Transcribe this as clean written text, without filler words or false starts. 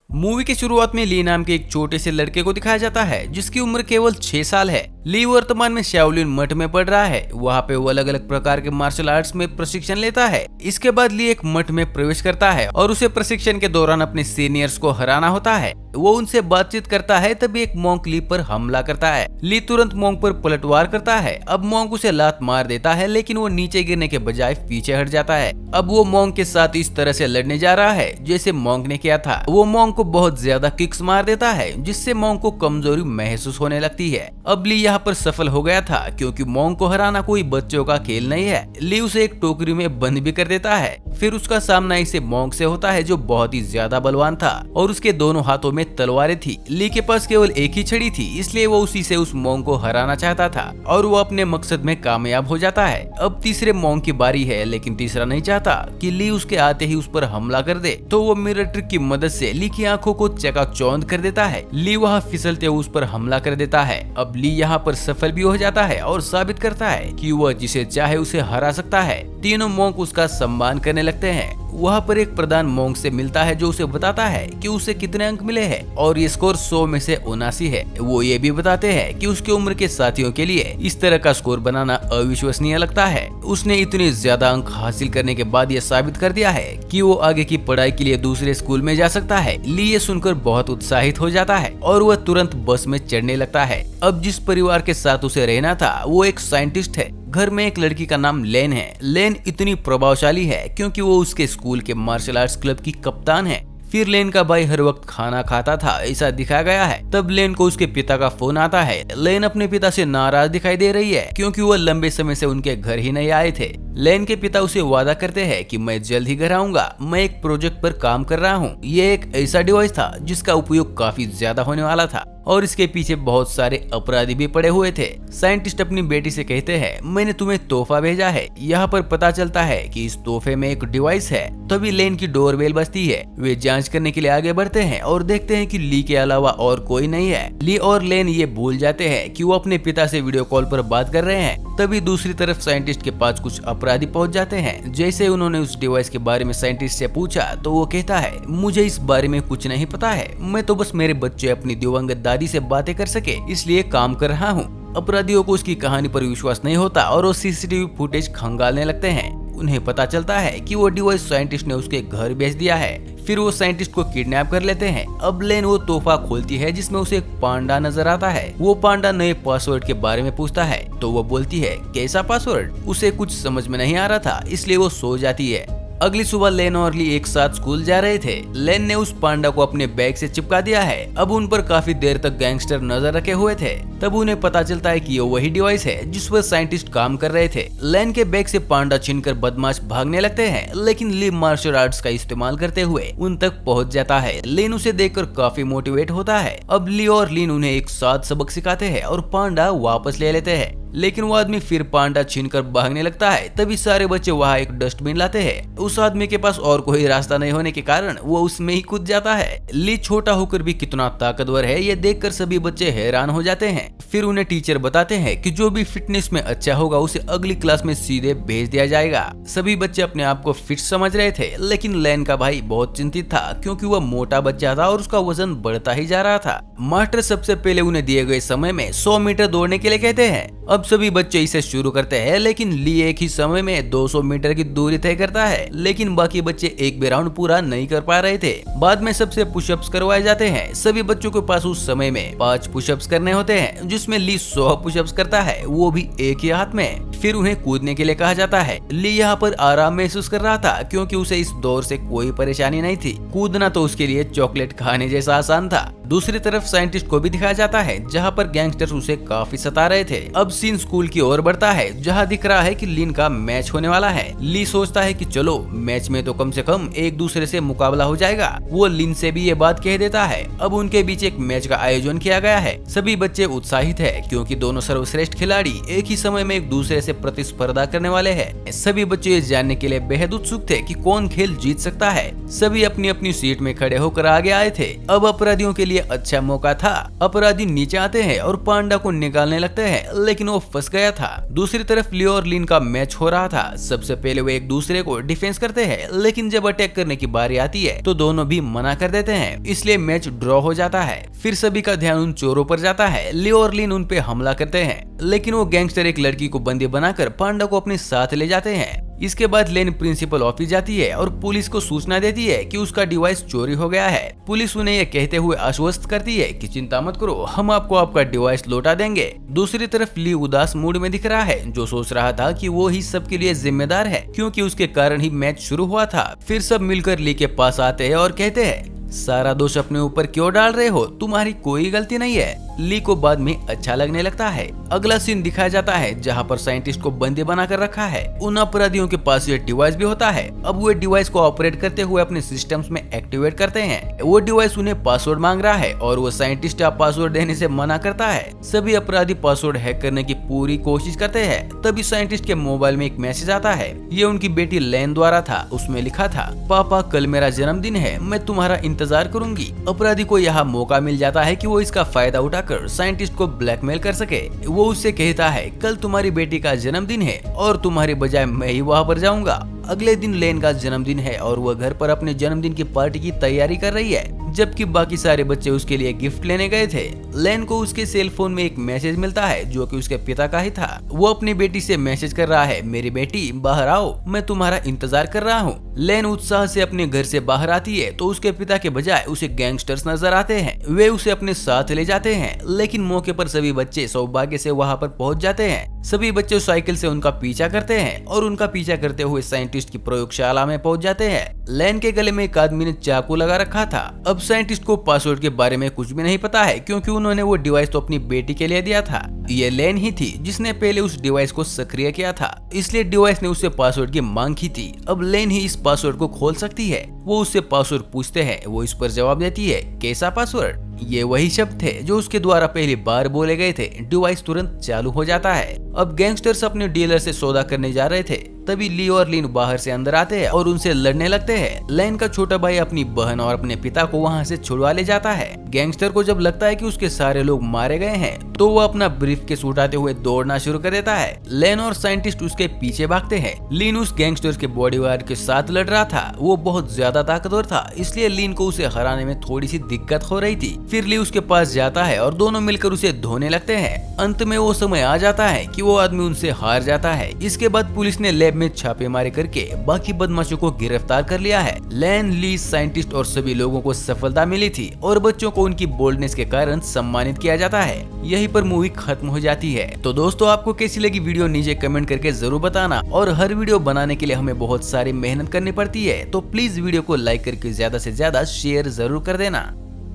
Movie की शुरुआत में ली नाम के एक छोटे से लड़के को दिखाया जाता है जिसकी उम्र केवल 6 साल है। ली वर्तमान में शाओलिन मठ में पढ़ रहा है। वहाँ पे वो अलग अलग प्रकार के मार्शल आर्ट्स में प्रशिक्षण लेता है। इसके बाद ली एक मठ में प्रवेश करता है और उसे प्रशिक्षण के दौरान अपने सीनियर्स को हराना होता है। वो उनसे बातचीत करता है, तभी एक मॉन्क ली पर हमला करता है। ली तुरंत मॉन्क पर पलटवार करता है। अब मॉन्क उसे लात मार देता है, लेकिन वो नीचे गिरने के बजाय पीछे हट जाता है। अब वो मॉन्क के साथ इस तरह से लड़ने जा रहा है जैसे मॉन्क ने किया था। वो मॉन्क को बहुत ज्यादा किक्स मार देता है, जिससे मॉन्क को कमजोरी महसूस होने लगती है। अब ली यहाँ पर सफल हो गया था, क्योंकि मॉन्क को हराना कोई बच्चों का खेल नहीं है। ली उसे एक टोकरी में बंद भी कर देता है। फिर उसका सामना इसे मॉन्क से होता है, जो बहुत ही ज्यादा बलवान था और उसके दोनों हाथों में तलवारें थी। ली के पास केवल एक ही छड़ी थी, इसलिए वो उसी से उस मॉन्क को हराना चाहता था और वो अपने मकसद में कामयाब हो जाता है। अब तीसरे मॉन्क की बारी है, लेकिन तीसरा नहीं चाहता कि ली उसके आते ही उस पर हमला कर दे, तो वो मिरर ट्रिक की मदद से ली की आंखों को चकाचौंध कर देता है। ली वहाँ फिसलते हुए उस पर हमला कर देता है। अब ली यहाँ पर सफल भी हो जाता है और साबित करता है कि वह जिसे चाहे उसे हरा सकता है। तीनों मॉन्क उसका सम्मान करने लगते हैं। वहाँ पर एक प्रधान मॉन्क से मिलता है, जो उसे बताता है कि उसे कितने अंक मिले हैं और ये स्कोर 100 में से 79 है। वो ये भी बताते हैं कि उसकी उम्र के साथियों के लिए इस तरह का स्कोर बनाना अविश्वसनीय लगता है। उसने इतने ज्यादा अंक हासिल करने के बाद ये साबित कर दिया है कि वो आगे की पढ़ाई के लिए दूसरे स्कूल में जा सकता है। ली ये सुनकर बहुत उत्साहित हो जाता है और वह तुरंत बस में चढ़ने लगता है। अब जिस परिवार के साथ उसे रहना था वो एक साइंटिस्ट है। घर में एक लड़की का नाम लेन है। लेन इतनी प्रभावशाली है क्योंकि वो उसके स्कूल के मार्शल आर्ट्स क्लब की कप्तान है। फिर लेन का भाई हर वक्त खाना खाता था, ऐसा दिखाया गया है। तब लेन को उसके पिता का फोन आता है। लेन अपने पिता से नाराज दिखाई दे रही है, क्योंकि वह लंबे समय से उनके घर ही नहीं आए थे। लेन के पिता उसे वादा करते हैं कि मैं जल्द ही घर आऊंगा, मैं एक प्रोजेक्ट पर काम कर रहा हूँ। ये एक ऐसा डिवाइस था जिसका उपयोग काफी ज्यादा होने वाला था और इसके पीछे बहुत सारे अपराधी भी पड़े हुए थे। साइंटिस्ट अपनी बेटी से कहते हैं, मैंने तुम्हें तोहफा भेजा है। यहाँ पर पता चलता है कि इस तोहफे में एक डिवाइस है। तभी लेन की डोरबेल बजती है। वे जांच करने के लिए आगे बढ़ते हैं और देखते हैं कि ली के अलावा और कोई नहीं है। ली और लेन ये भूल जाते हैं कि वो अपने पिता से वीडियो कॉल पर बात कर रहे हैं। तभी दूसरी तरफ साइंटिस्ट के पास कुछ अपराधी पहुंच जाते हैं। जैसे उन्होंने उस डिवाइस के बारे में साइंटिस्ट से पूछा तो वो कहता है, मुझे इस बारे में कुछ नहीं पता है, मैं तो बस मेरे बच्चे अपनी दिवंगत दादी से बातें कर सके इसलिए काम कर रहा हूँ। अपराधियों को उसकी कहानी पर विश्वास नहीं होता और वो सीसीटीवी फुटेज खंगालने लगते हैं। उन्हें पता चलता है कि वो डिवाइस साइंटिस्ट ने उसके घर भेज दिया है। फिर वो साइंटिस्ट को किडनैप कर लेते हैं। अब लेन वो तोहफा खोलती है जिसमें उसे एक पांडा नजर आता है। वो पांडा नए पासवर्ड के बारे में पूछता है तो वो बोलती है, कैसा पासवर्ड? उसे कुछ समझ में नहीं आ रहा था, इसलिए वो सो जाती है। अगली सुबह लेन और ली एक साथ स्कूल जा रहे थे। लेन ने उस पांडा को अपने बैग से चिपका दिया है। अब उन पर काफी देर तक गैंगस्टर नजर रखे हुए थे। तब उन्हें पता चलता है कि ये वही डिवाइस है जिस पर साइंटिस्ट काम कर रहे थे। लेन के बैग से पांडा छीनकर बदमाश भागने लगते हैं, लेकिन ली मार्शल आर्ट्स का इस्तेमाल करते हुए उन तक पहुंच जाता है। लेन उसे देखकर काफी मोटिवेट होता है। अब ली और लीन उन्हें एक साथ सबक सिखाते हैं और पांडा वापस ले लेते हैं। लेकिन वो आदमी फिर पांडा छीनकर भागने लगता है। तभी सारे बच्चे वहाँ एक डस्टबिन लाते हैं। उस आदमी के पास और कोई रास्ता नहीं होने के कारण वो उसमें ही कूद जाता है। ली छोटा होकर भी कितना ताकतवर है ये देखकर सभी बच्चे हैरान हो जाते हैं। फिर उन्हें टीचर बताते हैं कि जो भी फिटनेस में अच्छा होगा उसे अगली क्लास में सीधे भेज दिया जाएगा। सभी बच्चे अपने आप को फिट समझ रहे थे, लेकिन लेन का भाई बहुत चिंतित था क्योंकि वह मोटा बच्चा था और उसका वजन बढ़ता ही जा रहा था। मास्टर सबसे पहले उन्हें दिए गए समय में 100 मीटर दौड़ने के लिए कहते हैं। अब सभी बच्चे इसे शुरू करते हैं, लेकिन ली एक ही समय में 200 मीटर की दूरी तय करता है, लेकिन बाकी बच्चे एक भी राउंड पूरा नहीं कर पा रहे थे। बाद में सबसे पुशअप्स करवाए जाते हैं। सभी बच्चों के पास उस समय में 5 पुशअप्स करने होते हैं, जिसमें ली 100 पुशअप्स करता है, वो भी एक ही हाथ में। फिर उन्हें कूदने के लिए कहा जाता है। ली यहाँ पर आराम महसूस कर रहा था क्योंकि उसे इस दौर से कोई परेशानी नहीं थी। कूदना तो उसके लिए चॉकलेट खाने जैसा आसान था। दूसरी तरफ साइंटिस्ट को भी दिखाया जाता है, जहाँ पर गैंगस्टर्स उसे काफी सता रहे थे। अब सीन स्कूल की ओर बढ़ता है, जहाँ दिख रहा है कि लीन का मैच होने वाला है। ली सोचता है कि चलो मैच में तो कम से कम एक दूसरे से मुकाबला हो जाएगा। वो लीन से भी ये बात कह देता है। अब उनके बीच एक मैच का आयोजन किया गया है। सभी बच्चे उत्साहित है क्योंकि दोनों सर्वश्रेष्ठ खिलाड़ी एक ही समय में एक दूसरे से प्रतिस्पर्धा करने वाले हैं। सभी बच्चे ये जानने के लिए बेहद उत्सुक थे कि कौन खेल जीत सकता है। सभी अपनी अपनी सीट में खड़े होकर आगे आए थे। अब अपराधियों के लिए लिए अच्छा मौका था। अपराधी नीचे आते हैं और पांडा को निकालने लगते हैं, लेकिन वो फंस गया था। दूसरी तरफ लियो और लिन का मैच हो रहा था। सबसे पहले वो एक दूसरे को डिफेंस करते हैं, लेकिन जब अटैक करने की बारी आती है तो दोनों भी मना कर देते हैं, इसलिए मैच ड्रॉ हो जाता है। फिर सभी का ध्यान उन चोरों पर जाता है। लियो और लिन उन पे हमला करते हैं, लेकिन वो गैंगस्टर एक लड़की को बंदी बनाकर पांडा को अपने साथ ले जाते हैं। इसके बाद लेन प्रिंसिपल ऑफिस जाती है और पुलिस को सूचना देती है कि उसका डिवाइस चोरी हो गया है। पुलिस उन्हें यह कहते हुए आश्वस्त करती है कि चिंता मत करो, हम आपको आपका डिवाइस लौटा देंगे। दूसरी तरफ ली उदास मूड में दिख रहा है, जो सोच रहा था कि वो ही सबके लिए जिम्मेदार है, क्योंकि उसके कारण ही मैच शुरू हुआ था। फिर सब मिलकर ली के पास आते हैं और कहते हैं, सारा दोष अपने ऊपर क्यों डाल रहे हो, तुम्हारी कोई गलती नहीं है। ली को बाद में अच्छा लगने लगता है। अगला सीन दिखाया जाता है जहाँ पर साइंटिस्ट को बंदी बनाकर रखा है। उन अपराधियों के पास ये डिवाइस भी होता है। अब वो डिवाइस को ऑपरेट करते हुए अपने सिस्टम्स में एक्टिवेट करते हैं। वो डिवाइस उन्हें पासवर्ड मांग रहा है और वो साइंटिस्ट पासवर्ड देने से मना करता है। सभी अपराधी पासवर्ड हैक करने की पूरी कोशिश करते हैं। तभी साइंटिस्ट के मोबाइल में एक मैसेज आता है। ये उनकी बेटी लेन द्वारा था। उसमें लिखा था, पापा कल मेरा जन्मदिन है, मैं तुम्हारा इंतजार करूंगी। अपराधी को यहाँ मौका मिल जाता है कि वो इसका फायदा उठाकर साइंटिस्ट को ब्लैकमेल कर सके। वो उससे कहता है, कल तुम्हारी बेटी का जन्मदिन है और तुम्हारे बजाय मैं ही वहाँ पर जाऊंगा। अगले दिन लेन का जन्मदिन है और वह घर पर अपने जन्मदिन की पार्टी की तैयारी कर रही है, जबकि बाकी सारे बच्चे उसके लिए गिफ्ट लेने गए थे। लेन को उसके सेल फोन में एक मैसेज मिलता है जो कि उसके पिता का ही था। वो अपनी बेटी से मैसेज कर रहा है, मेरी बेटी बाहर आओ, मैं तुम्हारा इंतजार कर रहा हूँ। लेन उत्साह से अपने घर से बाहर आती है तो उसके पिता के बजाय उसे गैंगस्टर्स नजर आते हैं। वे उसे अपने साथ ले जाते हैं, लेकिन मौके पर सभी बच्चे सौभाग्य से वहाँ पर पहुँच जाते हैं। सभी बच्चे साइकिल से उनका पीछा करते हैं और उनका पीछा करते हुए साइंटिस्ट की प्रयोगशाला में पहुंच जाते हैं। लेन के गले में एक आदमी ने चाकू लगा रखा था। अब साइंटिस्ट को पासवर्ड के बारे में कुछ भी नहीं पता है, क्योंकि उन्होंने वो डिवाइस तो अपनी बेटी के लिए दिया था। ये लेन ही थी जिसने पहले उस डिवाइस को सक्रिय किया था, इसलिए डिवाइस ने उससे पासवर्ड की मांग की थी। अब लेन ही इस पासवर्ड को खोल सकती है। वो उससे पासवर्ड पूछते हैं, वो इस पर जवाब देती है, कैसा पासवर्ड। ये वही शब्द थे जो उसके द्वारा पहली बार बोले गए थे। डिवाइस तुरंत चालू हो जाता है। अब गैंगस्टर्स अपने डीलर से सौदा करने जा रहे थे, तभी ली और लिन बाहर से अंदर आते हैं और उनसे लड़ने लगते हैं। लेन का छोटा भाई अपनी बहन और अपने पिता को वहां से छुड़वा ले जाता है। गैंगस्टर को जब लगता है कि उसके सारे लोग मारे गए हैं तो वो अपना ब्रीफकेस उठाते हुए दौड़ना शुरू कर देता है। लेन और साइंटिस्ट उसके पीछे भागते हैं। लिन उस गैंगस्टर के बॉडीगार्ड के साथ लड़ रहा था। वो बहुत ज्यादा ताकतवर था, इसलिए लिन को उसे हराने में थोड़ी सी दिक्कत हो रही थी। फिर ली उसके पास जाता है और दोनों मिलकर उसे धोने लगते हैं। अंत में वो समय आ जाता है कि वो आदमी उनसे हार जाता है। इसके बाद पुलिस ने लैब में छापेमारी करके बाकी बदमाशों को गिरफ्तार कर लिया है। लेन, ली, साइंटिस्ट और सभी लोगों को सफलता मिली थी और बच्चों को उनकी बोल्डनेस के कारण सम्मानित किया जाता है। यहीं पर मूवी खत्म हो जाती है। तो दोस्तों, आपको कैसी लगी वीडियो नीचे कमेंट करके जरूर बताना। और हर वीडियो बनाने के लिए हमें बहुत सारी मेहनत करनी पड़ती है, तो प्लीज वीडियो को लाइक करके ज्यादा से ज्यादा शेयर जरूर कर देना।